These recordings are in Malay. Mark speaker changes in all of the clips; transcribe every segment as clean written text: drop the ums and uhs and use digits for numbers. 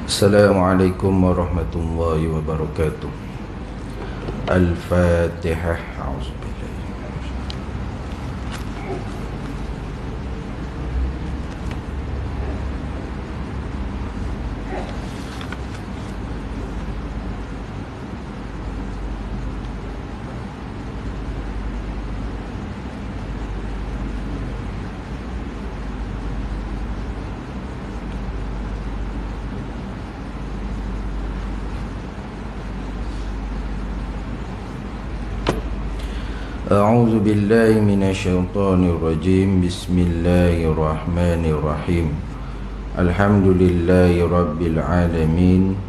Speaker 1: Assalamualaikum warahmatullahi wabarakatuh. Al-Fatihah. A'udzu billahi minasyaitonir rajim. Bismillahirrahmanirrahim. Alhamdulillahi rabbil alamin.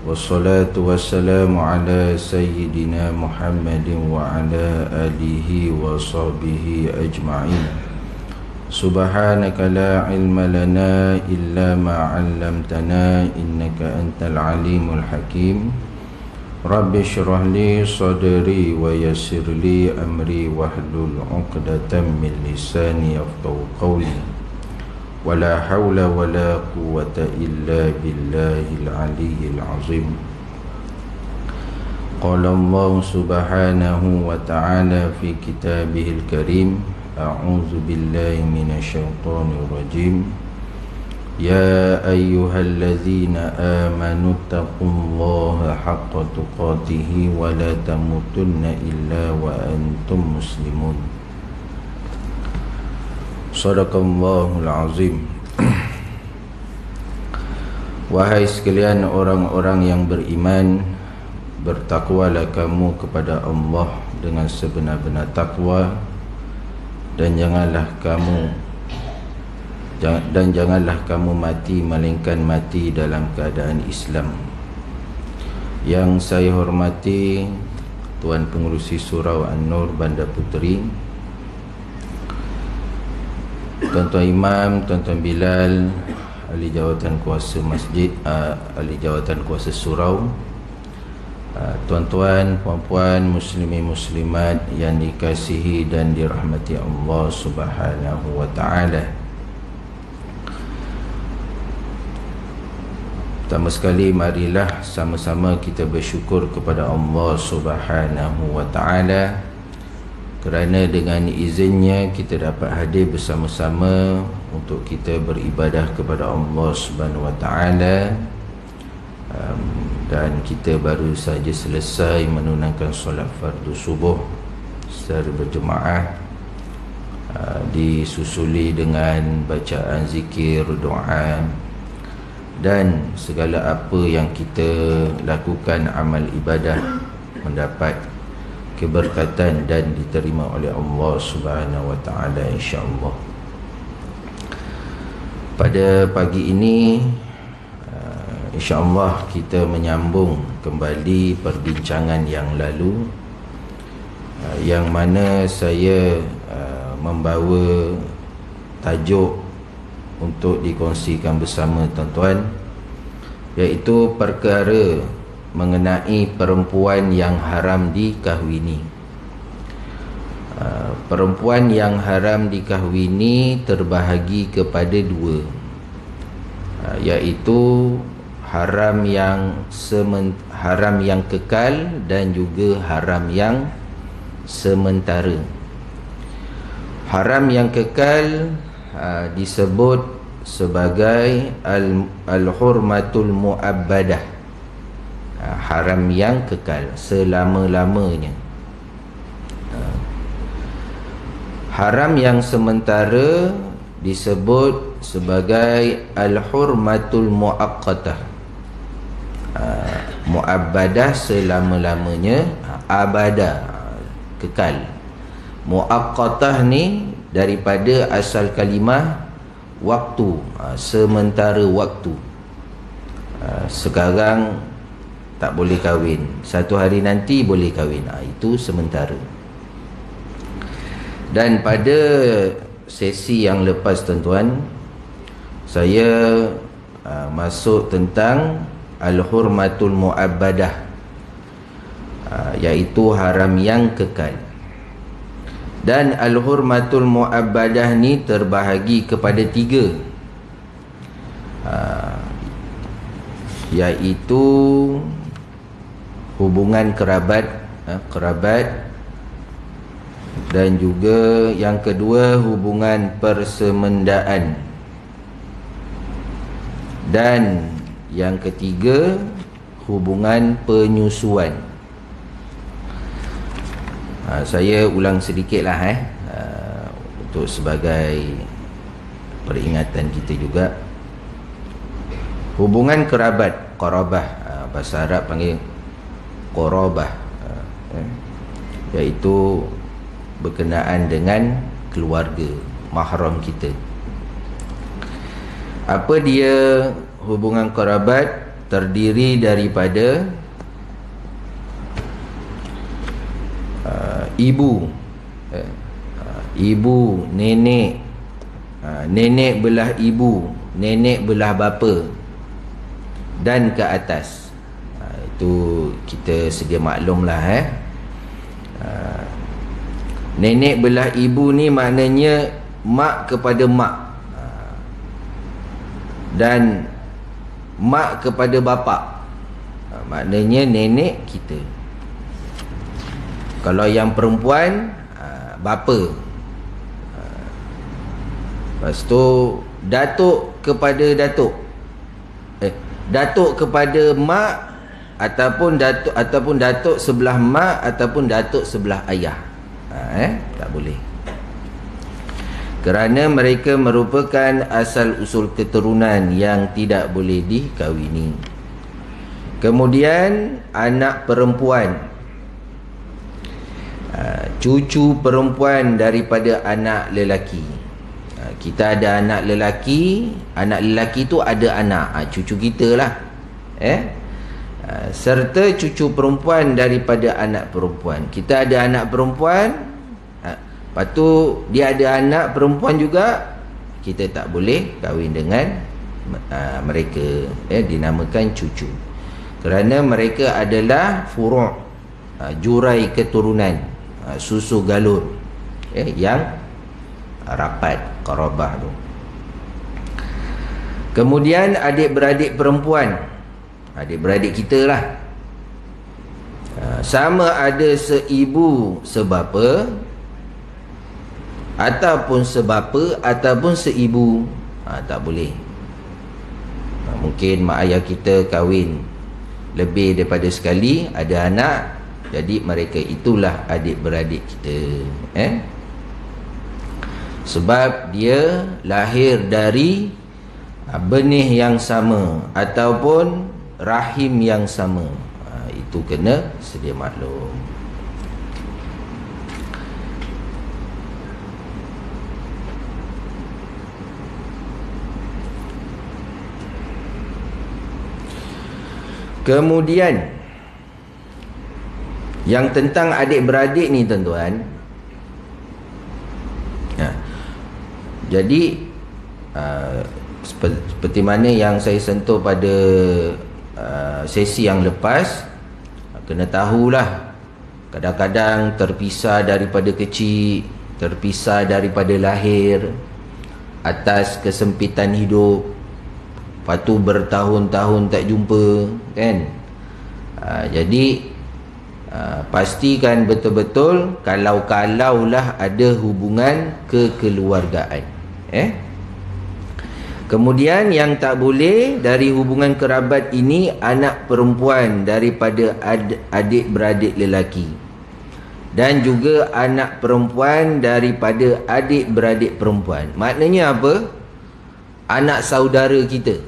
Speaker 1: Wassalatu wassalamu ala sayyidina Muhammadin wa ala alihi wa sahbihi ajma'in. Subhanaka la ilma lana illa ma 'allamtana innaka antal alimul hakim. Rabbi syrah li sadri wa yassir li amri wahlul 'uqdatam min lisani yafqahu qawli. Wala hawla wala quwwata illa billahil aliyyil azim. Qala Allah subhanahu wa ta'ala fi kitabihil karim. A'udzu billahi minasyaitonir rajim. Ya ayyuhalladzina amanu taqullaha haqqa tuqatih wa la tamutunna illa wa antum muslimun. Shadaqallahul azim. Wahai sekalian orang-orang yang beriman, bertakwalah kamu kepada Allah dengan sebenar-benar takwa, dan janganlah kamu mati melainkan mati dalam keadaan Islam. Yang saya hormati Tuan Pengerusi Surau An-Nur Bandar Puteri, Tuan-Tuan Imam, Tuan-Tuan Bilal, Ahli Jawatan Kuasa Masjid, Ahli Jawatan Kuasa Surau, tuan-tuan, puan-puan, muslimin muslimat yang dikasihi dan dirahmati Allah Subhanahu wa ta'ala. Pertama sekali, marilah sama-sama kita bersyukur kepada Allah Subhanahu wa ta'ala, kerana dengan izinnya kita dapat hadir bersama-sama untuk kita beribadah kepada Allah Subhanahu wa ta'ala. Dan kita baru saja selesai menunaikan solat fardu subuh secara berjemaah, disusuli dengan bacaan zikir, doa, dan segala apa yang kita lakukan amal ibadah mendapat keberkatan dan diterima oleh Allah Subhanahu wa ta'ala, insya-Allah. Pada pagi ini, insya-Allah kita menyambung kembali perbincangan yang lalu, yang mana saya membawa tajuk untuk dikongsikan bersama tuan-tuan, iaitu perkara mengenai perempuan yang haram dikahwini. Perempuan yang haram dikahwini terbahagi kepada dua, iaitu haram yang kekal dan juga haram yang sementara. Haram yang kekal disebut sebagai al-hurmatul mu'abbadah, haram yang kekal selama-lamanya. Haram yang sementara disebut sebagai al-hurmatul mu'aqqatah, mu'abbadah selama-lamanya, abadah kekal. Mu'aqqatah ni daripada asal kalimah waktu, sementara waktu. Sekarang tak boleh kahwin, satu hari nanti boleh kahwin, itu sementara. Dan pada sesi yang lepas tuan-tuan, saya masuk tentang al-hurmatul mu'abbadah, iaitu haram yang kekal. Dan al-hurmatul mu'abbadah ni terbahagi kepada tiga. iaitu hubungan kerabat, dan juga yang kedua hubungan persemendaan, dan yang ketiga hubungan penyusuan. Saya ulang sedikitlah untuk sebagai peringatan kita juga. Hubungan kerabat, qarabah, bahasa Arab panggil qarabah, iaitu berkenaan dengan keluarga mahram kita. Apa dia hubungan kerabat? Terdiri daripada ibu, nenek, nenek belah ibu, nenek belah bapa, dan ke atas. Itu kita sedia maklumlah. Nenek belah ibu ni maknanya mak kepada mak, dan mak kepada bapa, maknanya nenek kita. Kalau yang perempuan, bapa. Lepas tu datuk kepada datuk, datuk kepada mak, ataupun datuk sebelah mak, ataupun datuk sebelah ayah. Tak boleh, kerana mereka merupakan asal usul keturunan yang tidak boleh dikahwini. Kemudian anak perempuan, cucu perempuan daripada anak lelaki. Kita ada anak lelaki tu ada anak, cucu kita lah. Serta cucu perempuan daripada anak perempuan. Kita ada anak perempuan, lepas tu dia ada anak perempuan juga, kita tak boleh kahwin dengan mereka, dinamakan cucu, kerana mereka adalah furu', jurai keturunan, susu galur, yang rapat, qarabah tu. Kemudian adik-beradik perempuan, adik-beradik kita lah, sama ada seibu sebapa, ataupun sebapa, ataupun seibu, tak boleh. Mungkin mak ayah kita kahwin lebih daripada sekali, ada anak, jadi mereka itulah adik-beradik kita, sebab dia lahir dari benih yang sama ataupun rahim yang sama. Itu kena sedia maklum. Kemudian yang tentang adik-beradik ni tuan-tuan, jadi seperti mana yang saya sentuh pada sesi yang lepas, kena tahulah, kadang-kadang terpisah daripada kecil, terpisah daripada lahir atas kesempitan hidup, lepas tu bertahun-tahun tak jumpa, kan? Jadi pastikan betul-betul kalau-kalaulah ada hubungan kekeluargaan. Kemudian yang tak boleh dari hubungan kerabat ini, anak perempuan daripada adik-beradik lelaki, dan juga anak perempuan daripada adik-beradik perempuan. Maknanya apa? Anak saudara kita.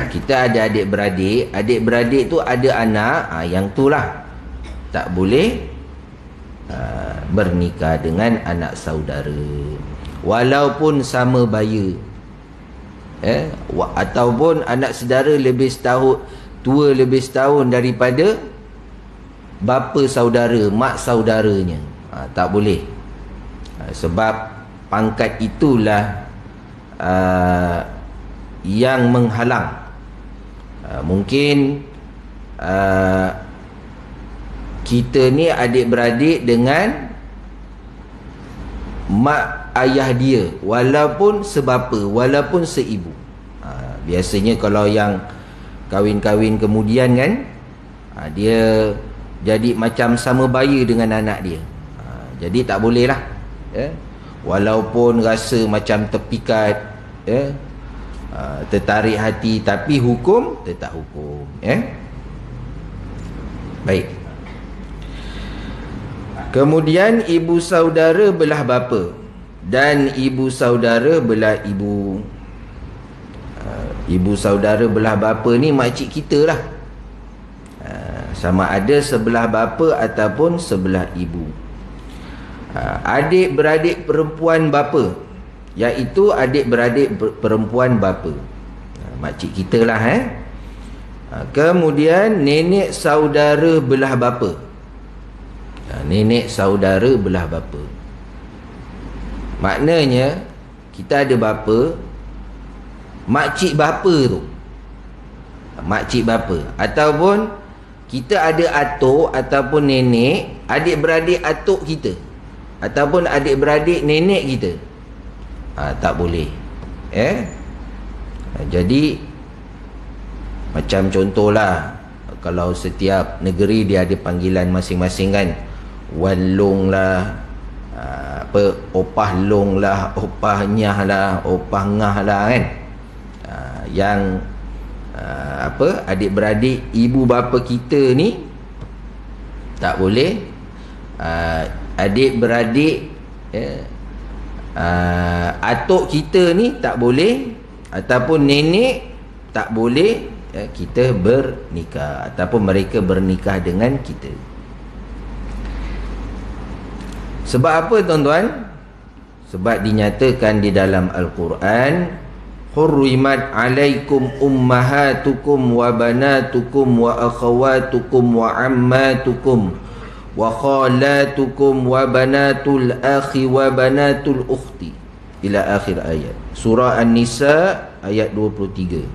Speaker 1: Kita ada adik-beradik, adik-beradik tu ada anak, yang tu lah tak boleh bernikah dengan anak saudara, walaupun sama baya, ataupun anak saudara lebih setahun, tua lebih setahun daripada bapa saudara, mak saudaranya, tak boleh. Sebab pangkat itulah yang menghalang. Mungkin kita ni adik-beradik dengan mak ayah dia, walaupun sebapa, walaupun seibu, Biasanya kalau yang kahwin-kahwin kemudian kan, dia jadi macam sama baya dengan anak dia. Jadi tak boleh lah, walaupun rasa macam terpikat, tertarik hati, tapi hukum tetap hukum. Baik. Kemudian ibu saudara belah bapa dan ibu saudara belah ibu. Ibu saudara belah bapa ni makcik kita lah, sama ada sebelah bapa ataupun sebelah ibu. Adik-beradik perempuan bapa, iaitu adik-beradik perempuan bapa, makcik kita lah. Kemudian nenek saudara belah bapa, nenek saudara belah bapa. Maknanya kita ada bapa, makcik bapa tu, makcik bapa, ataupun kita ada atuk ataupun nenek, adik-beradik atuk kita ataupun adik-beradik nenek kita, tak boleh. Jadi macam contohlah, kalau setiap negeri dia ada panggilan masing-masing kan, walong lah, opah long lah, opah nyah lah, opah ngah lah kan. Yang adik-beradik ibu bapa kita ni tak boleh. Adik-beradik atuk kita ni tak boleh, ataupun nenek tak boleh kita bernikah, ataupun mereka bernikah dengan kita. Sebab apa tuan-tuan? Sebab dinyatakan di dalam Al-Quran, hurrimat alaikum ummahatukum wa banatukum wa akhawatukum wa ammatukum wa khalatukum wa banatul akhi wa banatul ukhti ila akhir ayat. Surah An-Nisa ayat 23.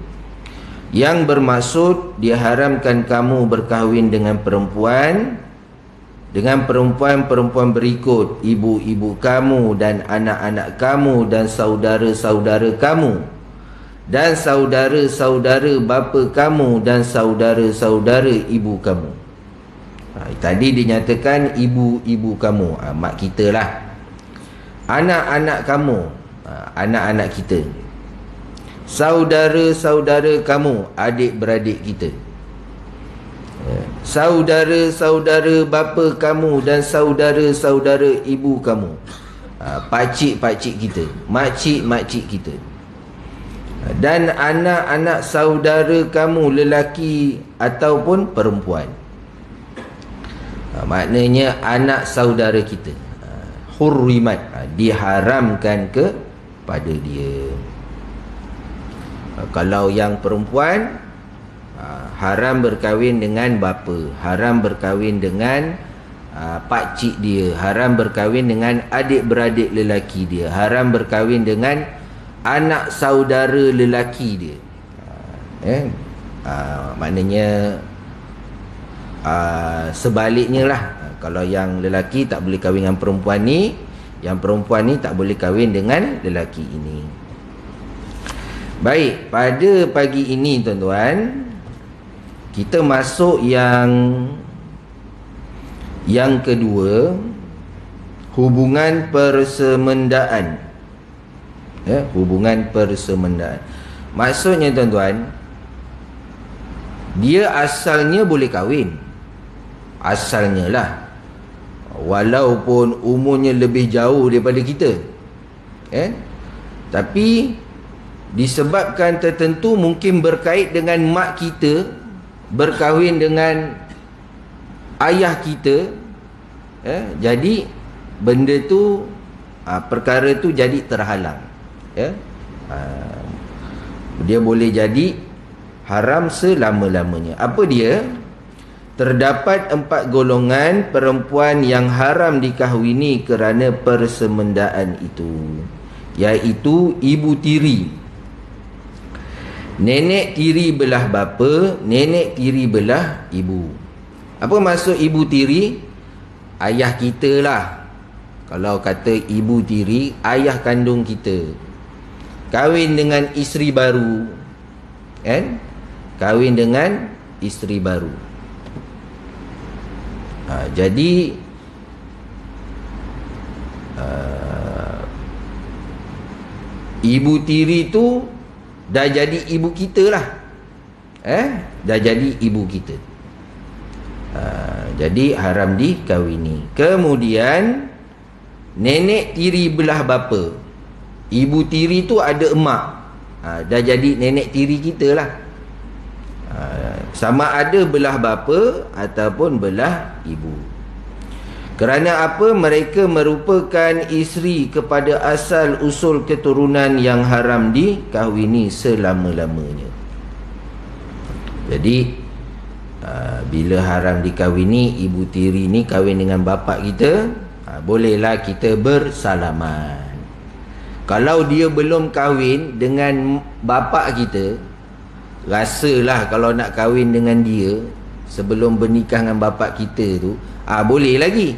Speaker 1: Yang bermaksud diharamkan kamu berkahwin dengan perempuan berikut, ibu-ibu kamu dan anak-anak kamu dan saudara-saudara kamu dan saudara-saudara bapa kamu dan saudara-saudara ibu kamu. Tadi dinyatakan ibu-ibu kamu, mak kita lah. Anak-anak kamu, anak-anak kita. Saudara-saudara kamu, adik-beradik kita. Saudara-saudara bapa kamu dan saudara-saudara ibu kamu, pakcik-pakcik kita, makcik-makcik kita. Dan anak-anak saudara kamu lelaki ataupun perempuan. Maknanya anak saudara kita, hurrimat, diharamkan kepada dia. Kalau yang perempuan, haram berkahwin dengan bapa, haram berkahwin dengan pakcik dia, haram berkahwin dengan adik-beradik lelaki dia, haram berkahwin dengan anak saudara lelaki dia. Maknanya sebaliknya lah. Kalau yang lelaki tak boleh kahwin dengan perempuan ni, yang perempuan ni tak boleh kahwin dengan lelaki ini. Baik, pada pagi ini tuan-tuan, kita masuk yang kedua, hubungan persemendaan. Hubungan persemendaan. Maksudnya tuan-tuan, dia asalnya boleh kahwin, asalnya lah, walaupun umurnya lebih jauh daripada kita, tapi disebabkan tertentu, mungkin berkait dengan mak kita berkahwin dengan ayah kita, jadi benda tu, perkara tu jadi terhalang, dia boleh jadi haram selama-lamanya. Apa dia? Terdapat 4 golongan perempuan yang haram dikahwini kerana persemendaan itu, iaitu ibu tiri, nenek tiri belah bapa, nenek tiri belah ibu. Apa maksud ibu tiri? Ayah kita lah. Kalau kata ibu tiri, ayah kandung kita kahwin dengan isteri baru, kan, kahwin dengan isteri baru. Jadi ibu tiri tu dah jadi ibu kita lah, dah jadi ibu kita. Jadi haram dikahwini. Kemudian nenek tiri belah bapa, ibu tiri tu ada emak, dah jadi nenek tiri kita lah. Sama ada belah bapa ataupun belah ibu. Kerana apa? Mereka merupakan isteri kepada asal usul keturunan yang haram dikahwini selama-lamanya. Jadi bila haram dikahwini, ibu tiri ni kahwin dengan bapa kita, bolehlah kita bersalaman. Kalau dia belum kahwin dengan bapa kita, rasalah kalau nak kahwin dengan dia sebelum bernikah dengan bapa kita tu, boleh lagi.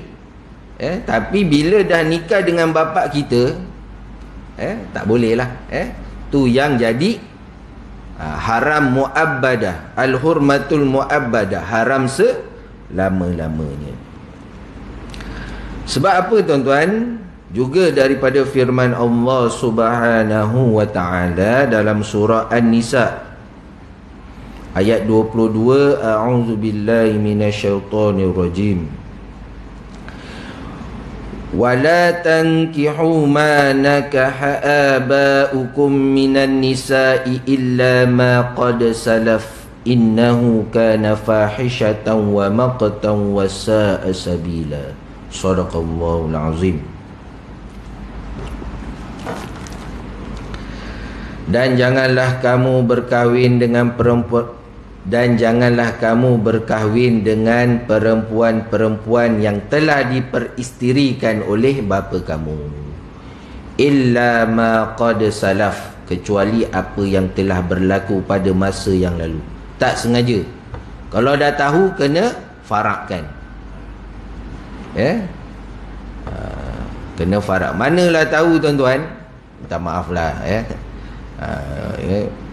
Speaker 1: Tapi bila dah nikah dengan bapa kita, tak boleh lah. Tu yang jadi haram mu'abbadah, al-hurmatul mu'abbadah, haram selama-lamanya. Sebab apa tuan-tuan? Juga daripada firman Allah Subhanahu wa ta'ala dalam surah An-Nisa ayat 22, a'udzubillahi minasyaitonirrajim. وَلَا تَنْكِحُوا مَا نَكَحَ آبَاؤُكُمْ مِنَ النِّسَاءِ إِلَّا مَا قَدْ سَلَفَ إِنَّهُ كَانَ فَاحِشَةً وَمَقْتًا وَسَاءَ سَبِيلًا. Shadaqallahul azim. Dan janganlah kamu berkahwin dengan perempuan-perempuan yang telah diperistirikan oleh bapa kamu, illa ma qad salaf, kecuali apa yang telah berlaku pada masa yang lalu. Tak sengaja. Kalau dah tahu, kena farakkan. Kena farak. Manalah tahu tuan-tuan, minta maaf lah,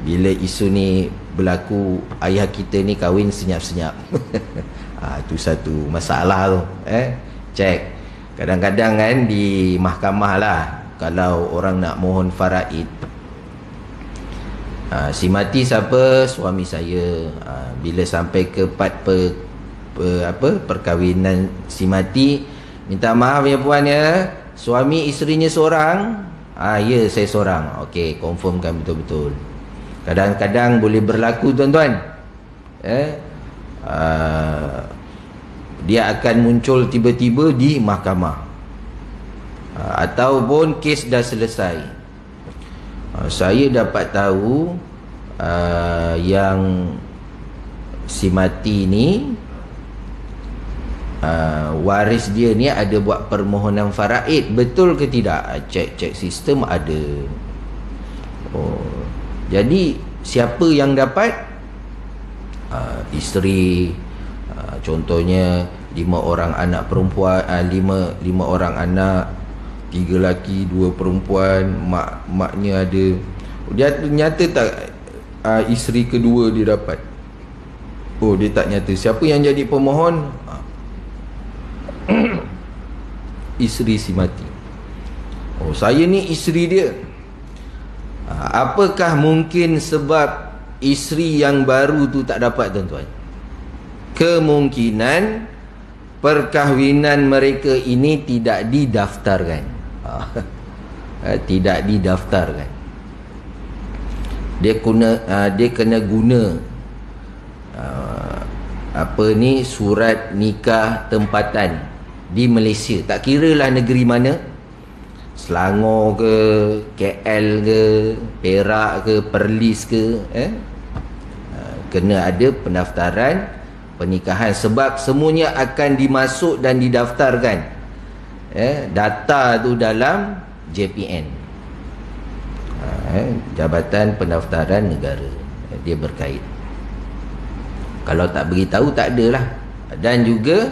Speaker 1: bila isu ni berlaku, ayah kita ni kahwin senyap-senyap. Itu satu masalah tu. Cek. Kadang-kadang kan di mahkamah lah, kalau orang nak mohon faraid, si mati siapa? Suami saya. Bila sampai ke part perkahwinan si mati, minta maaf ya puan ya, suami isterinya seorang. Ya, saya seorang. Okey, confirmkan betul-betul. Kadang-kadang boleh berlaku tuan-tuan, dia akan muncul tiba-tiba di mahkamah, ataupun kes dah selesai. Saya dapat tahu yang si mati ni, waris dia ni ada buat permohonan faraid. Betul ke tidak? Cek sistem ada. Jadi siapa yang dapat? Isteri. Contohnya 5 orang anak perempuan, 5 orang anak, 3 lelaki 2 perempuan, maknya ada. Dia nyata tak isteri kedua dia dapat? Dia tak nyata. Siapa yang jadi pemohon? Isteri si mati. Saya ni isteri dia. Apakah mungkin sebab isteri yang baru tu tak dapat tuan-tuan? Kemungkinan perkahwinan mereka ini tidak didaftarkan. Tidak didaftarkan. Dia kena guna surat nikah tempatan di Malaysia. Tak kira lah negeri mana, Selangor ke, KL ke, Perak ke, Perlis ke, kena ada pendaftaran pernikahan. Sebab semuanya akan dimasuk dan didaftarkan, data tu dalam JPN, Jabatan Pendaftaran Negara. Dia berkait. Kalau tak beritahu, tak adalah. Dan juga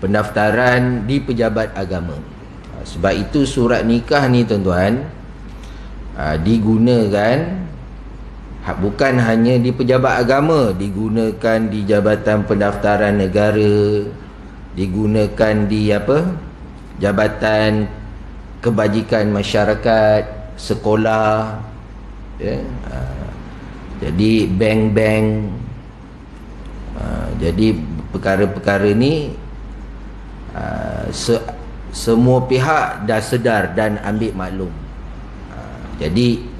Speaker 1: pendaftaran di pejabat agama. Sebab itu surat nikah ni tuan-tuan, digunakan bukan hanya di pejabat agama, digunakan di Jabatan Pendaftaran Negara, digunakan di Jabatan Kebajikan Masyarakat, sekolah, ya. Jadi bank-bank, jadi perkara-perkara ni semua pihak dah sedar dan ambil maklum. Jadi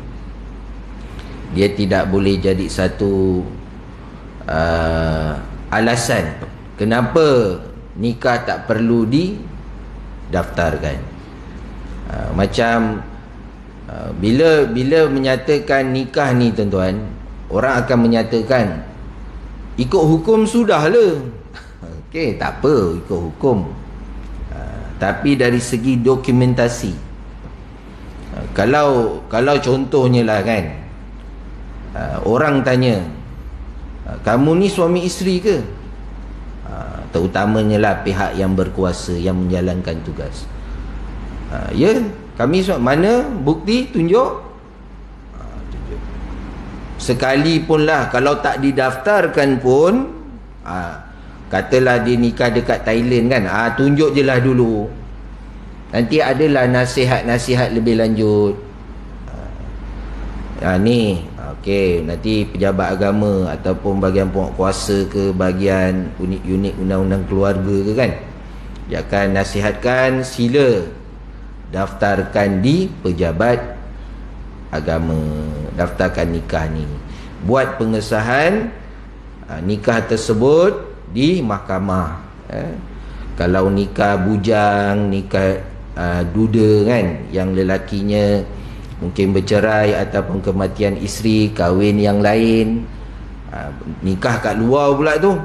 Speaker 1: dia tidak boleh jadi satu alasan kenapa nikah tak perlu didaftarkan. Macam bila menyatakan nikah ni tuan-tuan, orang akan menyatakan ikut hukum sudahlah. Okey, tak apa ikut hukum. Tapi dari segi dokumentasi, kalau contohnya lah kan, orang tanya, kamu ni suami isteri ke? Terutamanya lah pihak yang berkuasa, yang menjalankan tugas. Ya, kami mana bukti, tunjuk. Tunjuk. Sekalipun lah kalau tak didaftarkan pun, katalah dia nikah dekat Thailand kan, tunjuk je lah dulu. Nanti adalah nasihat-nasihat lebih lanjut. Ni okey, nanti pejabat agama ataupun bahagian penguatkuasa ke bahagian unit-unit undang-undang keluarga ke kan, dia akan nasihatkan, sila daftarkan di pejabat agama, daftarkan nikah ni, buat pengesahan nikah tersebut di mahkamah. Kalau nikah bujang, nikah duda kan, yang lelakinya mungkin bercerai ataupun kematian isteri, kahwin yang lain, nikah kat luar pula tu,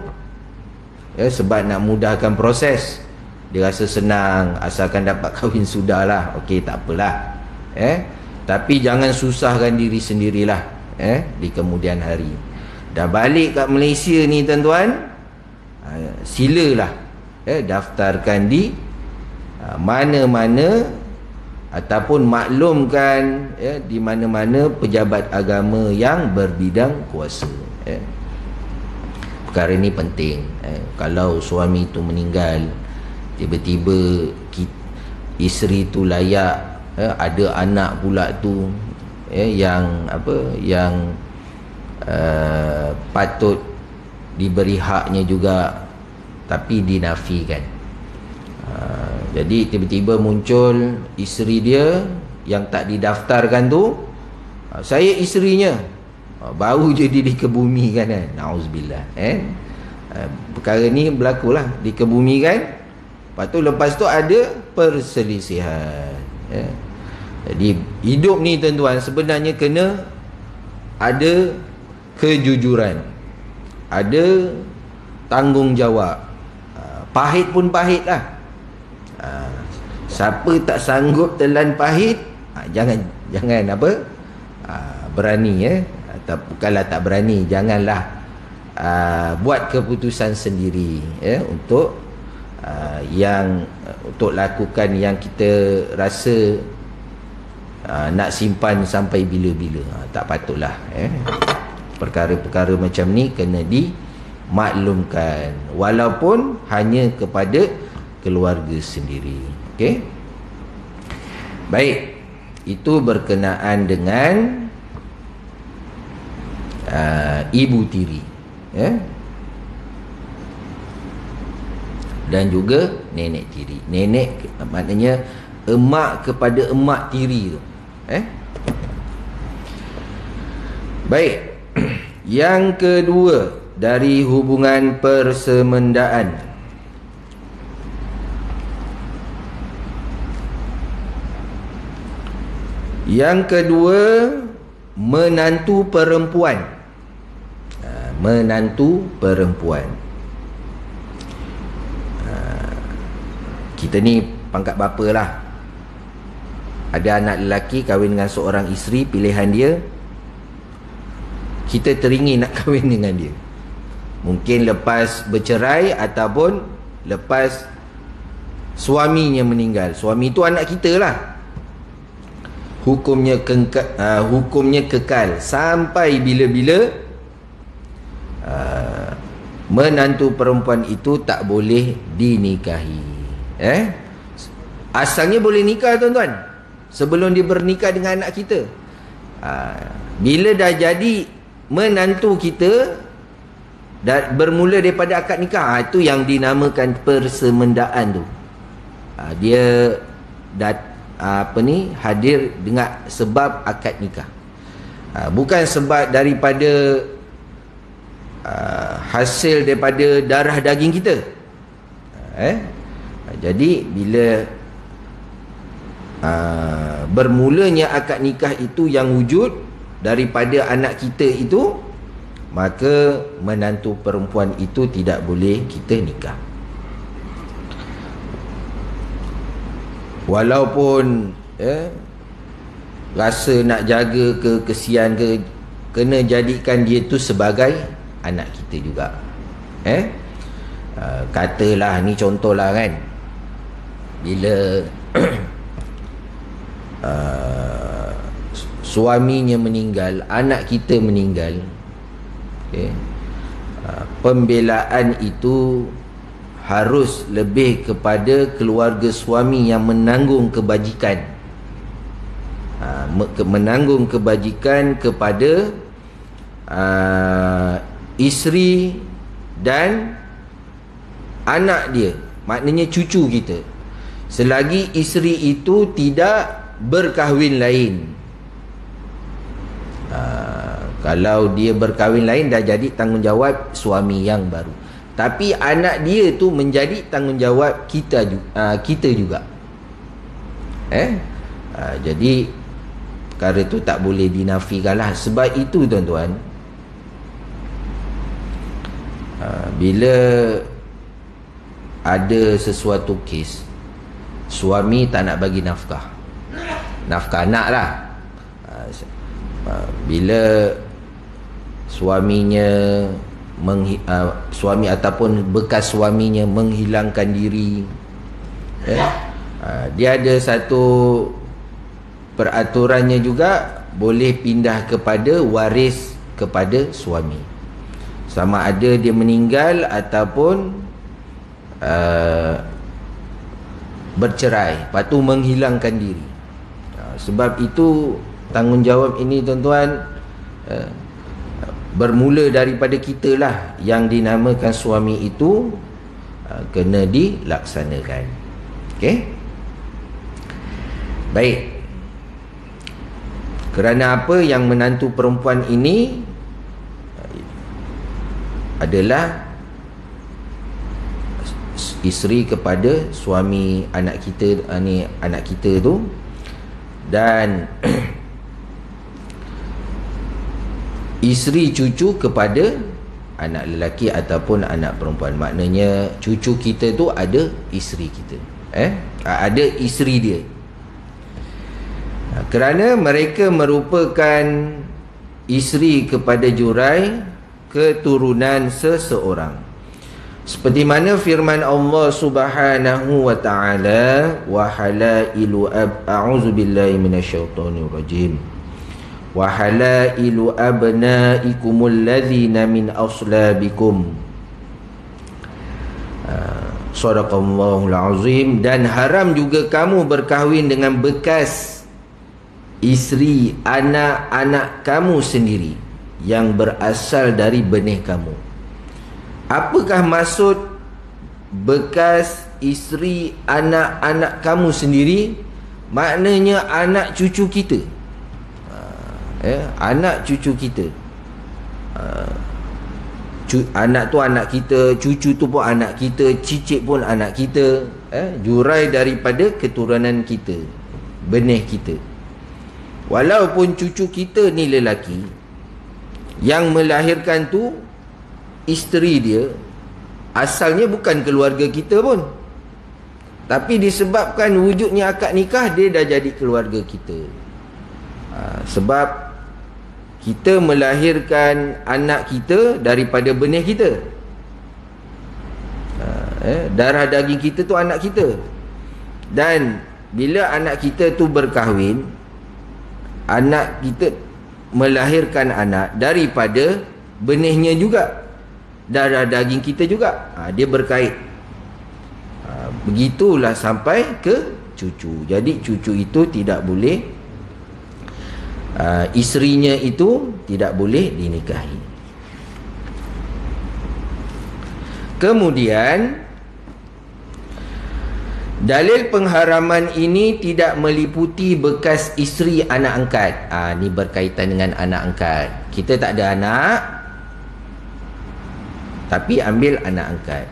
Speaker 1: sebab nak mudahkan proses, dia rasa senang asalkan dapat kahwin sudahlah. Okey, tak apalah, tapi jangan susahkan diri sendirilah di kemudian hari. Dah balik kat Malaysia ni tuan-tuan, silalah daftarkan di mana-mana ataupun maklumkan di mana-mana pejabat agama yang berbidang kuasa. Perkara ni penting. Kalau suami tu meninggal, tiba-tiba isteri tu layak, ada anak pula tu yang patut diberi haknya juga, tapi dinafikan. Jadi tiba-tiba muncul isteri dia yang tak didaftarkan tu, saya isterinya, baru jadi dikebumikan kan. Nauzubillah. Perkara ni berlakulah, dikebumikan. Lepas tu ada perselisihan. Jadi hidup ni tuan-tuan sebenarnya kena ada kejujuran, ada tanggungjawab. Pahit pun pahit lah. Siapa tak sanggup telan pahit, jangan berani atau bukanlah tak berani, janganlah buat keputusan sendiri untuk untuk lakukan yang kita rasa nak simpan sampai bila-bila. Tak patutlah. Perkara-perkara macam ni kena dimaklumkan, walaupun hanya kepada keluarga sendiri. Okey, baik, itu berkenaan dengan ibu tiri, dan juga nenek tiri. Nenek maknanya emak kepada emak tiri tu. Baik, yang kedua dari hubungan persemendaan, yang kedua, menantu perempuan. Menantu perempuan. Kita ni pangkat bapa lah. Ada anak lelaki kahwin dengan seorang isteri pilihan dia, kita teringin nak kahwin dengan dia. Mungkin lepas bercerai ataupun lepas suaminya meninggal. Suami tu anak kita lah. hukumnya kekal sampai bila-bila menantu perempuan itu tak boleh dinikahi. Asalnya boleh nikah tuan-tuan, sebelum dia bernikah dengan anak kita. Bila dah jadi menantu kita, bermula daripada akad nikah, itu yang dinamakan persemendaan tu. Dia hadir dengan sebab akad nikah, bukan sebab daripada hasil daripada darah daging kita. Jadi bila bermulanya akad nikah itu yang wujud daripada anak kita itu, maka menantu perempuan itu tidak boleh kita nikah. Walaupun rasa nak jaga ke, kesian ke, kena jadikan dia tu sebagai anak kita juga. Katalah, ni contohlah kan, bila suaminya meninggal, anak kita meninggal, pembelaan itu harus lebih kepada keluarga suami yang menanggung kebajikan, menanggung kebajikan kepada isteri dan anak dia, maknanya cucu kita, selagi isteri itu tidak berkahwin lain. Kalau dia berkahwin lain, dah jadi tanggungjawab suami yang baru. Tapi anak dia tu menjadi tanggungjawab kita juga. Jadi perkara tu tak boleh dinafikan lah. Sebab itu tuan-tuan, bila ada sesuatu kes, suami tak nak bagi nafkah anak lah, bila suaminya suami ataupun bekas suaminya menghilangkan diri, dia ada satu peraturannya juga, boleh pindah kepada waris kepada suami, sama ada dia meninggal ataupun bercerai, lepas tu menghilangkan diri. Sebab itu tanggungjawab ini tuan-tuan bermula daripada kita lah, yang dinamakan suami itu kena dilaksanakan. Okey? Baik. Kerana apa? Yang menantu perempuan ini adalah isteri kepada suami anak kita, anak kita tu, dan isteri cucu kepada anak lelaki ataupun anak perempuan. Maknanya cucu kita tu ada isteri kita, ada isteri dia. Kerana mereka merupakan isteri kepada jurai keturunan seseorang. Seperti mana firman Allah Subhanahu wa taala, wa halailu a'udzubillahi minasyaitonir rajim. Wa halailu abnaikumul ladzina min aslabikum. Shadaqallahul azim. Dan haram juga kamu berkahwin dengan bekas isteri anak-anak kamu sendiri yang berasal dari benih kamu. Apakah maksud bekas isteri anak-anak kamu sendiri? Maknanya anak cucu kita, anak cucu kita. Anak tu anak kita, cucu tu pun anak kita, cicit pun anak kita, jurai daripada keturunan kita, benih kita. Walaupun cucu kita ni lelaki, yang melahirkan tu isteri dia asalnya bukan keluarga kita pun, tapi disebabkan wujudnya akad nikah, dia dah jadi keluarga kita. Sebab kita melahirkan anak kita daripada benih kita, darah daging kita tu anak kita. Dan bila anak kita tu berkahwin, anak kita melahirkan anak daripada benihnya juga, darah daging kita juga. Dia berkait. Begitulah sampai ke cucu. Jadi cucu itu tidak boleh, isterinya itu tidak boleh dinikahi. Kemudian dalil pengharaman ini tidak meliputi bekas isteri anak angkat. Ni berkaitan dengan anak angkat. Kita tak ada anak, tapi ambil anak angkat.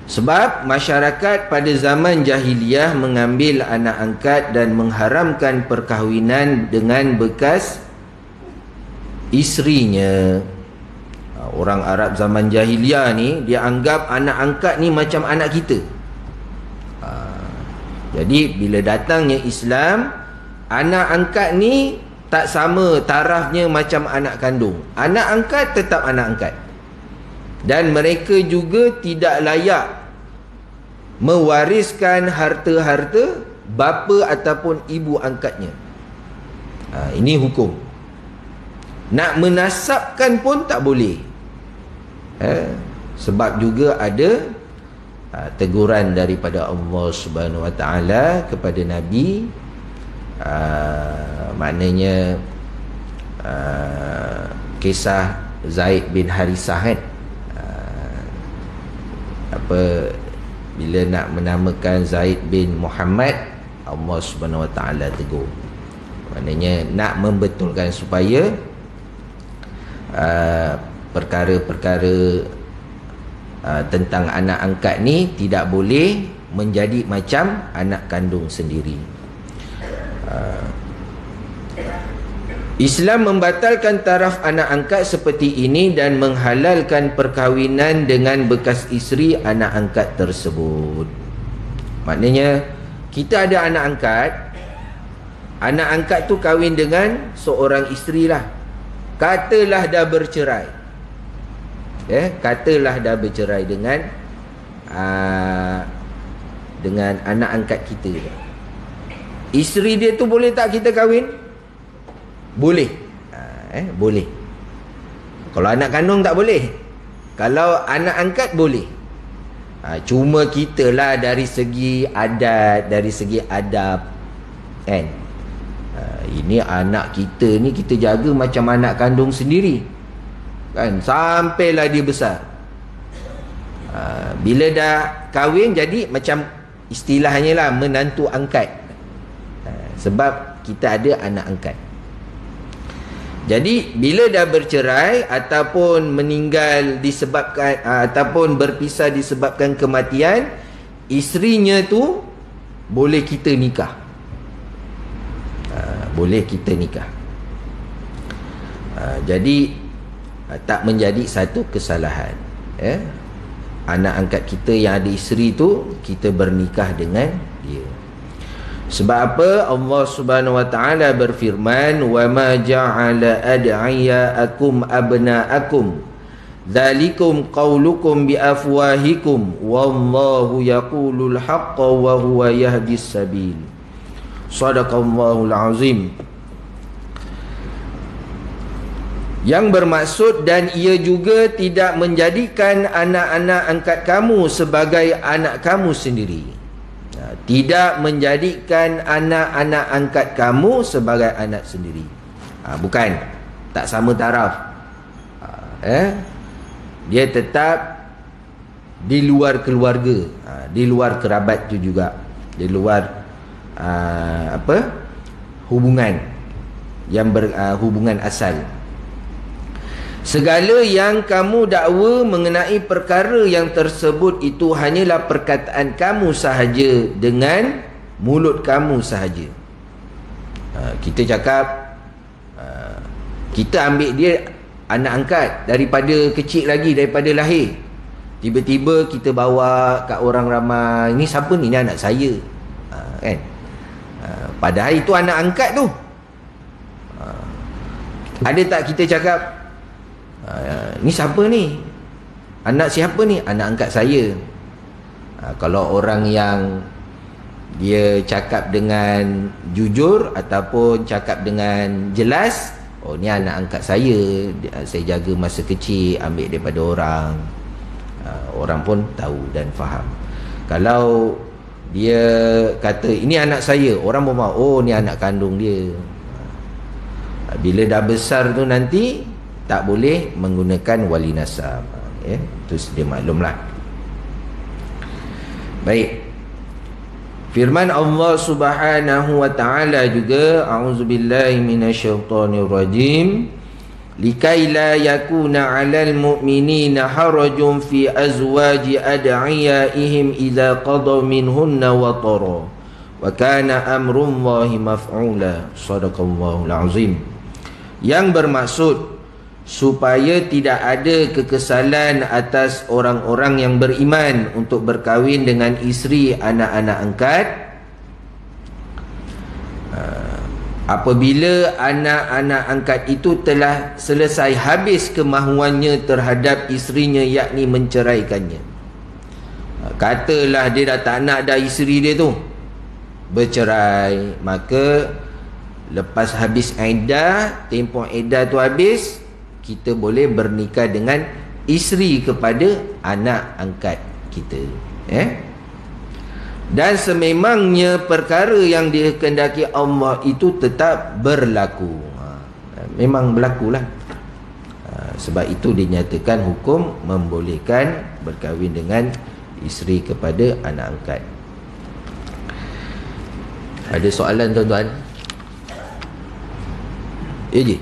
Speaker 1: Sebab masyarakat pada zaman jahiliyah mengambil anak angkat dan mengharamkan perkahwinan dengan bekas isterinya. Orang Arab zaman jahiliyah ni, dia anggap anak angkat ni macam anak kita. Jadi bila datangnya Islam, anak angkat ni tak sama tarafnya macam anak kandung. Anak angkat tetap anak angkat. Dan mereka juga tidak layak mewariskan harta-harta bapa ataupun ibu angkatnya. Ini hukum. Nak menasabkan pun tak boleh. Sebab juga ada teguran daripada Allah Subhanahu Wa Taala kepada Nabi, maknanya kisah Zaid bin Harisah kan, bila nak menamakan Zaid bin Muhammad, Allah Subhanahu Wa Taala tegur, maknanya nak membetulkan supaya perkara-perkara tentang anak angkat ni tidak boleh menjadi macam anak kandung sendiri. Islam membatalkan taraf anak angkat seperti ini dan menghalalkan perkahwinan dengan bekas isteri anak angkat tersebut. Maknanya kita ada anak angkat tu kahwin dengan seorang isteri lah. Katalah dah bercerai. Katalah dah bercerai dengan anak angkat kita. Isteri dia tu boleh tak kita kahwin? Boleh. Boleh. Kalau anak kandung tak boleh. Kalau anak angkat boleh. Cuma kita lah dari segi adat, dari segi adab kan, ini anak kita ni kita jaga macam anak kandung sendiri kan, sampailah dia besar. Bila dah kahwin jadi macam istilahnya lah menantu angkat. Sebab kita ada anak angkat. Jadi bila dah bercerai ataupun meninggal disebabkan ataupun berpisah disebabkan kematian, isterinya tu boleh kita nikah. Boleh kita nikah. Jadi tak menjadi satu kesalahan. Anak angkat kita yang ada isteri tu, kita bernikah dengan dia. Sebab apa? Allah Subhanahu Wa Taala berfirman, "Wa ma ja'ala ad'iyaakum abna'akum dzalikum qaulukum bi afwahikum wallahu yaqulul haqqa wa huwa yahdis sabil." Shadaqallahul azim. Yang bermaksud, dan ia juga tidak menjadikan anak-anak angkat kamu sebagai anak kamu sendiri. Tidak menjadikan anak-anak angkat kamu sebagai anak sendiri. Bukan, tak sama taraf. Dia tetap di luar keluarga, di luar kerabat tu juga, di luar hubungan yang hubungan asal. Segala yang kamu dakwa mengenai perkara yang tersebut itu hanyalah perkataan kamu sahaja dengan mulut kamu sahaja. Kita cakap kita ambil dia anak angkat daripada kecil lagi, daripada lahir. Tiba-tiba kita bawa kat orang ramai, ni siapa ni? Ni anak saya. Kan? Padahal itu anak angkat tu. Ada tak kita cakap, ni siapa ni? Anak siapa ni? Anak angkat saya. Kalau orang yang dia cakap dengan jujur ataupun cakap dengan jelas, oh ni anak angkat saya jaga masa kecil, ambil daripada orang. Orang pun tahu dan faham. Kalau dia kata ini anak saya, orang pun mahu, oh ni anak kandung dia. Bila dah besar tu nanti tak boleh menggunakan wali nasab. Itu dia maklumlah. Baik. Firman Allah Subhanahu wa taala juga, a'udzubillahi minasyaitonirrajim, likai la yakuna 'alal mu'minina harajun fi azwaji ad'iyaihim idza qadaw minhunna watara wa kana amrullahi maf'ula. Shadaqallahul azim. Yang bermaksud supaya tidak ada kekesalan atas orang-orang yang beriman untuk berkahwin dengan isteri anak-anak angkat apabila anak-anak angkat itu telah selesai habis kemahuannya terhadap isterinya, yakni menceraikannya. Katalah dia dah tak nak dah isteri dia tu, bercerai, maka lepas habis iddah, tempoh iddah tu habis, kita boleh bernikah dengan isteri kepada anak angkat kita. Dan sememangnya perkara yang dikehendaki Allah itu tetap berlaku. Memang berlakulah. Sebab itu dinyatakan hukum membolehkan berkahwin dengan isteri kepada anak angkat. Ada soalan tuan-tuan? Ya je.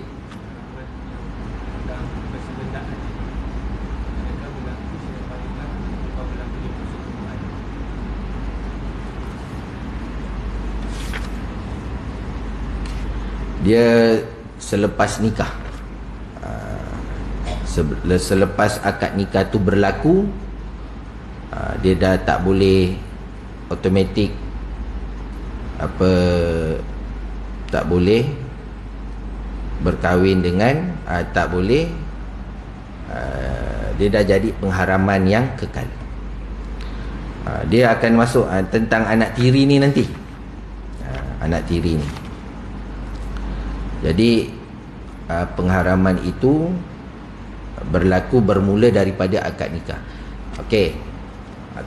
Speaker 1: Dia selepas nikah, selepas akad nikah tu berlaku, dia dah tak boleh automatik tak boleh berkahwin dengan, tak boleh, dia dah jadi pengharaman yang kekal. Dia akan masuk tentang anak tiri ni nanti. Anak tiri ni, jadi pengharaman itu berlaku bermula daripada akad nikah. Okey,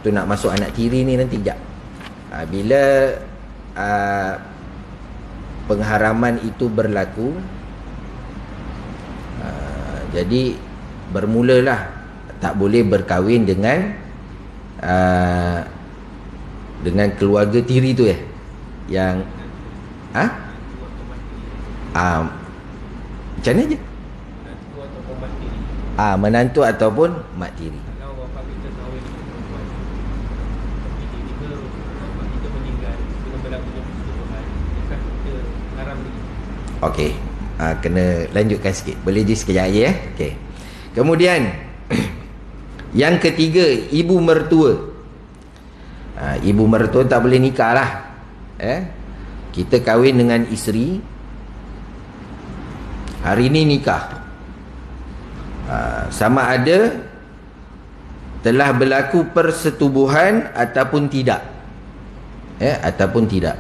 Speaker 1: tu nak masuk anak tiri ni nanti jap. Bila pengharaman itu berlaku, jadi bermulalah tak boleh berkahwin dengan keluarga tiri tu yang macam mana je? Menantu ataupun mak tiri.
Speaker 2: Kalau bapa kita kahwin dengan perempuan, tapi tiba-tiba bapa kita meninggal dengan berlakunya persetubuhan, adakah kita haram lagi?
Speaker 1: Okey, kena lanjutkan sikit. Boleh je sekejap je Okey. Kemudian yang ketiga, ibu mertua. Ibu mertua tak boleh nikah lah. Kita kahwin dengan isteri, hari ni nikah, sama ada telah berlaku persetubuhan ataupun tidak, ataupun tidak.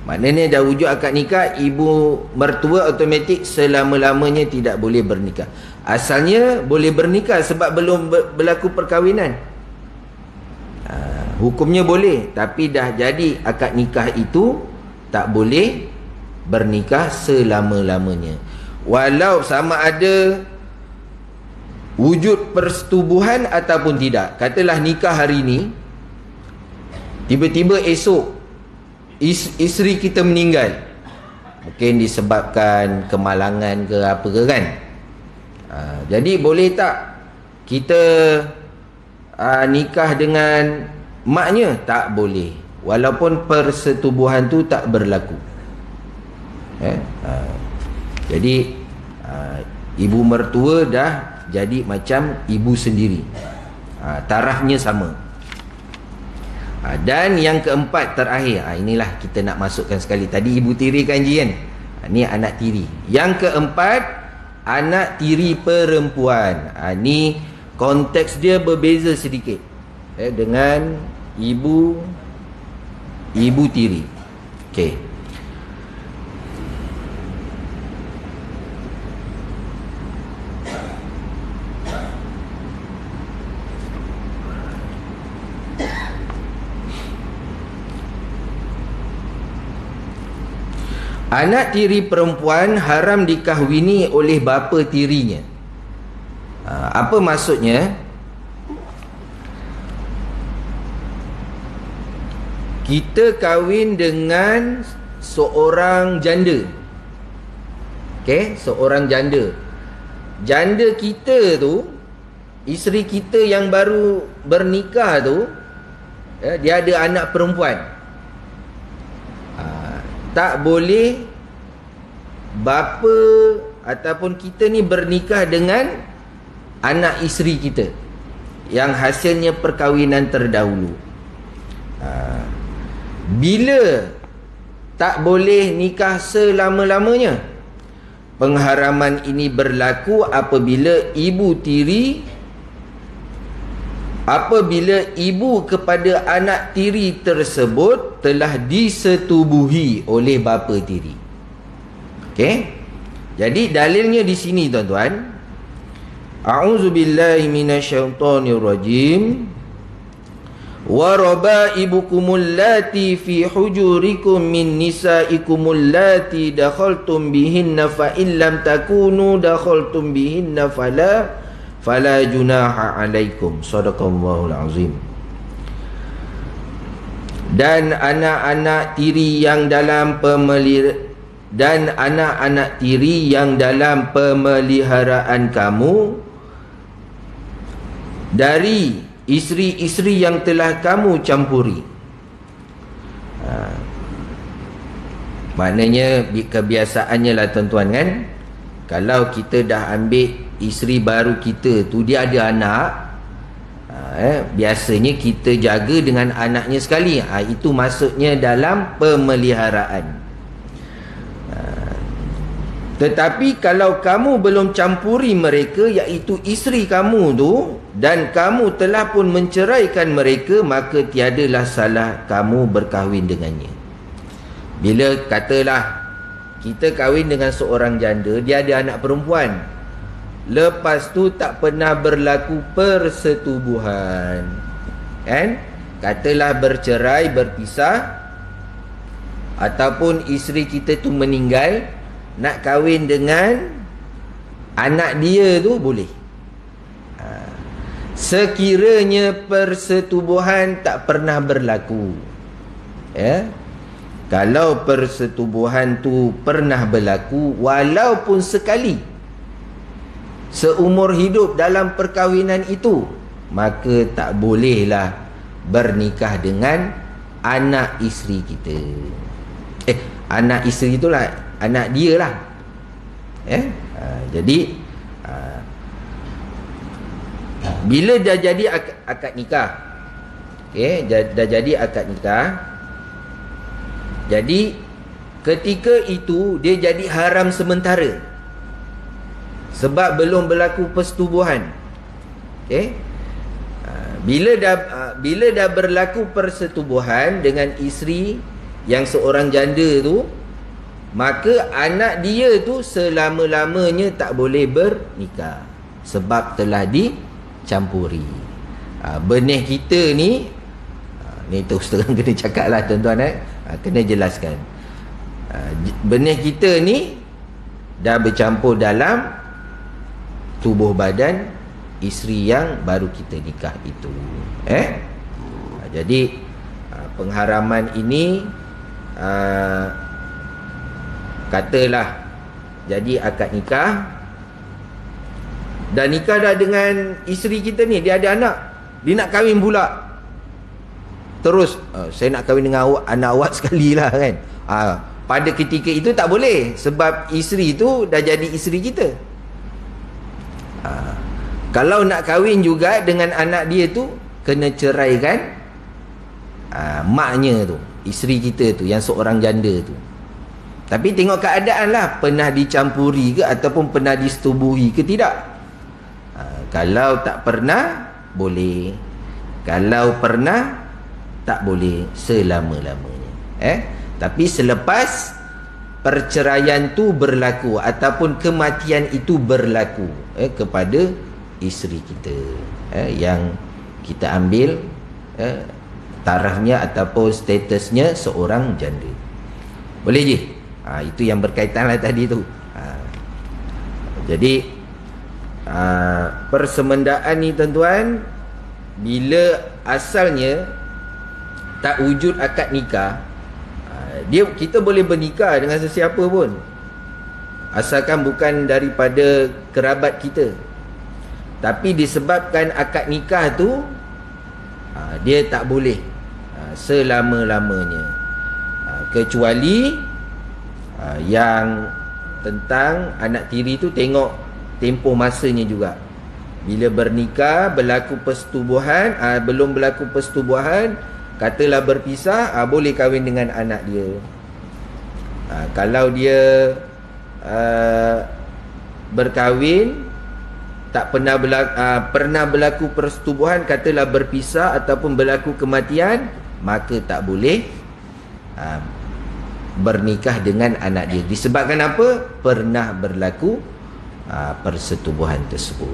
Speaker 1: Maknanya dah wujud akad nikah, ibu mertua automatik selama-lamanya tidak boleh bernikah. Asalnya boleh bernikah sebab belum berlaku perkahwinan, hukumnya boleh, tapi dah jadi akad nikah itu tak boleh bernikah selama-lamanya. Walau sama ada wujud persetubuhan ataupun tidak. Katalah nikah hari ni, tiba-tiba esok isteri kita meninggal, mungkin disebabkan kemalangan ke apa ke kan. Jadi boleh tak kita nikah dengan maknya? Tak boleh, walaupun persetubuhan tu tak berlaku. Jadi ibu mertua dah jadi macam ibu sendiri, tarafnya sama. Dan yang keempat terakhir, inilah kita nak masukkan sekali. Tadi ibu tiri kan Ji kan, ni anak tiri. Yang keempat, anak tiri perempuan. Ni konteks dia berbeza sedikit dengan ibu ibu tiri. Okey. Anak tiri perempuan haram dikahwini oleh bapa tirinya. Apa maksudnya? Kita kahwin dengan seorang janda. Okey, seorang janda. Janda kita tu, isteri kita yang baru bernikah tu, dia ada anak perempuan. Tak boleh bapa ataupun kita ni bernikah dengan anak isteri kita yang hasilnya perkahwinan terdahulu. Bila tak boleh nikah selama-lamanya? Pengharaman ini berlaku apabila ibu kepada anak tiri tersebut telah disetubuhi oleh bapa tiri. Okey? Jadi dalilnya di sini tuan-tuan. A'udzubillahi minasyaitonirrajim. Wa rabaibukumul lati fi hujurikum min nisaikumul lati dakhaltum bihinna fa illam takunu dakhaltum bihinna fala junaha alaikum. Sadaqallahul azim. Dan anak-anak tiri yang dalam pemeliharaan kamu dari isteri-isteri yang telah kamu campuri. Maknanya kebiasaannya lah tuan-tuan kan, kalau kita dah ambil isteri baru kita tu, dia ada anak, biasanya kita jaga dengan anaknya sekali. Itu maksudnya dalam pemeliharaan. Tetapi kalau kamu belum campuri mereka, iaitu isteri kamu tu, dan kamu telah pun menceraikan mereka, maka tiadalah salah kamu berkahwin dengannya. Bila katalah kita kahwin dengan seorang janda, dia ada anak perempuan, lepas tu tak pernah berlaku persetubuhan, kan? Katalah bercerai, berpisah, ataupun isteri kita tu meninggal, nak kahwin dengan anak dia tu boleh. Sekiranya persetubuhan tak pernah berlaku, kalau persetubuhan tu pernah berlaku walaupun sekali seumur hidup dalam perkahwinan itu, maka tak bolehlah bernikah dengan anak isteri kita. Anak isteri itulah anak dia lah. Jadi bila dah jadi akad nikah, dah jadi akad nikah, jadi ketika itu dia jadi haram sementara sebab belum berlaku persetubuhan. Bila dah berlaku persetubuhan dengan isteri yang seorang janda tu, maka anak dia tu selama-lamanya tak boleh bernikah sebab telah dicampuri. Benih kita ni, ni terus terang kena cakap lah tuan-tuan, kena jelaskan. Benih kita ni dah bercampur dalam tubuh badan isteri yang baru kita nikah itu. Jadi pengharaman ini, katalah jadi akad nikah, dan nikah dah dengan isteri kita ni, dia ada anak, dia nak kahwin pula. Terus saya nak kahwin dengan awak, anak awak sekali lah kan. Pada ketika itu tak boleh, sebab isteri tu dah jadi isteri kita. Kalau nak kahwin juga dengan anak dia tu, kena ceraikan maknya tu, isteri kita tu, yang seorang janda tu. Tapi tengok keadaan lah, pernah dicampuri ke ataupun pernah disetubuhi ke tidak. Kalau tak pernah, boleh. Kalau pernah, tak boleh selama-lamanya. Tapi selepas perceraian tu berlaku ataupun kematian itu berlaku kepada isteri kita, yang kita ambil tarafnya ataupun statusnya seorang janda. Boleh je? Itu yang berkaitan lah tadi tu. Jadi persemendaan ni tuan-tuan, bila asalnya tak wujud akad nikah, kita boleh bernikah dengan sesiapa pun, asalkan bukan daripada kerabat kita. Tapi disebabkan akad nikah tu, dia tak boleh selama-lamanya, kecuali yang tentang anak tiri tu tengok tempoh masanya juga. Bila bernikah, berlaku persetubuhan, belum berlaku persetubuhan, katalah berpisah, boleh kahwin dengan anak dia. Kalau dia berkahwin, tak pernah berlaku persetubuhan, katalah berpisah ataupun berlaku kematian, maka tak boleh bernikah dengan anak dia. Disebabkan apa? Pernah berlaku persetubuhan tersebut.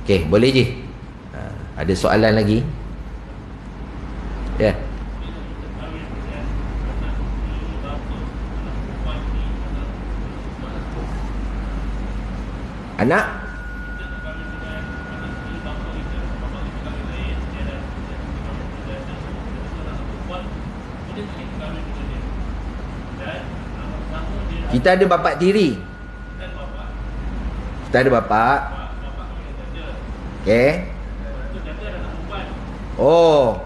Speaker 1: Okey, boleh je. Ada soalan lagi? Ya. Anak? Kita ada bapa tiri. Kita ada bapa. Okey. Oh.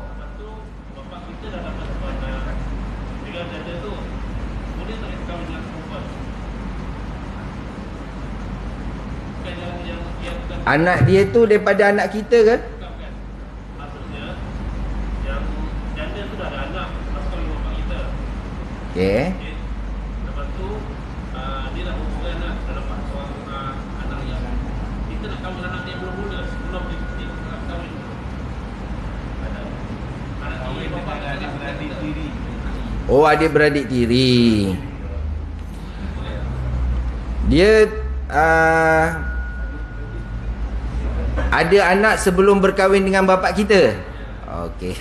Speaker 1: Anak dia tu daripada anak kita ke?
Speaker 2: Maksudnya yang janda tu dah ada anak masa kahwin bapa kita.
Speaker 1: Okey.
Speaker 2: Lepas tu dia dah hubungan dah lepas seorang anak yang kita nak kahwin anak dia belum muda, sebelum dia nak kahwin. Ada anak kahwin bapa anak beradik tiri.
Speaker 1: Oh, adik beradik tiri. Dia ada anak sebelum berkahwin dengan bapa kita. Okey.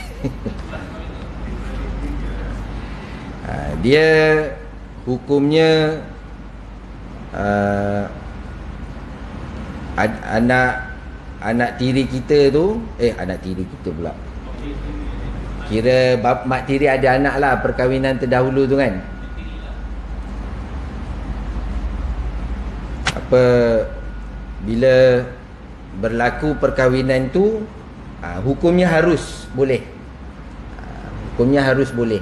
Speaker 1: Dia hukumnya anak tiri kita tu, anak tiri kita pula, kira mak tiri ada anak lah, perkahwinan terdahulu tu kan. Apa, bila berlaku perkahwinan tu, hukumnya harus boleh. Hukumnya harus boleh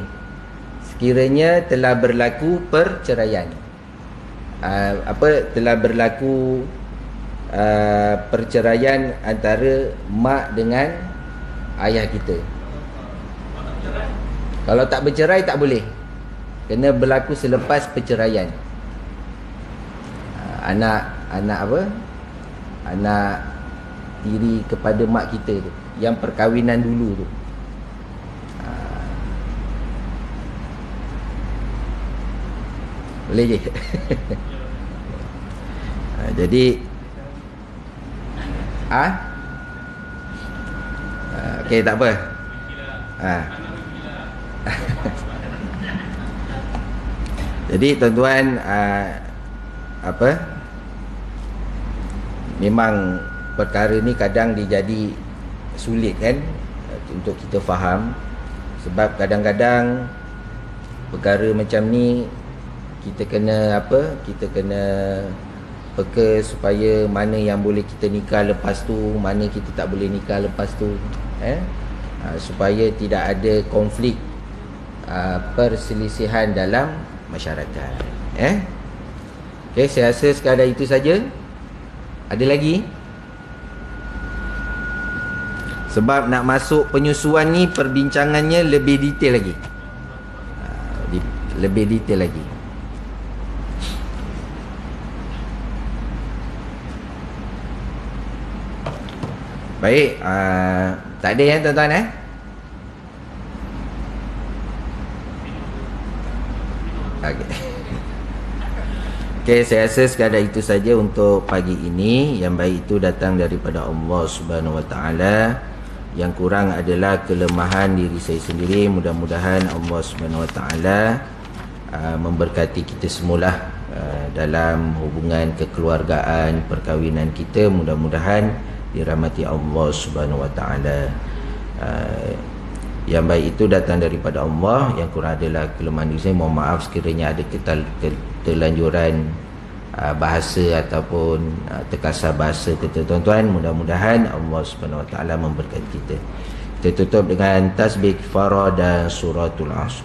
Speaker 1: sekiranya telah berlaku perceraian. Telah berlaku perceraian antara mak dengan ayah kita. Kalau tak bercerai tak boleh, kena berlaku selepas perceraian. Anak tiri kepada mak kita tu, yang perkahwinan dulu tu. Boleh je. Jadi okey, tak apa. Jadi tuan-tuan, memang perkara ni kadang dijadi sulit kan untuk kita faham, sebab kadang-kadang perkara macam ni kita kena kita kena peka supaya mana yang boleh kita nikah lepas tu, mana kita tak boleh nikah lepas tu, supaya tidak ada konflik perselisihan dalam masyarakat. Okey, saya rasa sekadar itu saja. Ada lagi? Sebab nak masuk penyusuan ni, perbincangannya lebih detail lagi. Lebih detail lagi. Baik, tak ada ya tuan-tuan Okey, saya rasa sekadar itu saja untuk pagi ini. Yang baik itu datang daripada Allah Subhanahu Wa Taala. Yang kurang adalah kelemahan diri saya sendiri. Mudah-mudahan Allah Subhanahu Wa Taala memberkati kita semula dalam hubungan kekeluargaan, perkahwinan kita. Mudah-mudahan dirahmati Allah Subhanahu Wa Taala. Yang baik itu datang daripada Allah. Yang kurang adalah kelemahan diri saya. Mohon maaf sekiranya ada keterlanjuran bahasa ataupun terkasar bahasa kita tuan-tuan. Mudah-mudahan Allah Subhanahu Wa Taala memberkati kita. Kita tutup dengan tasbih kifarah dan suratul Asr.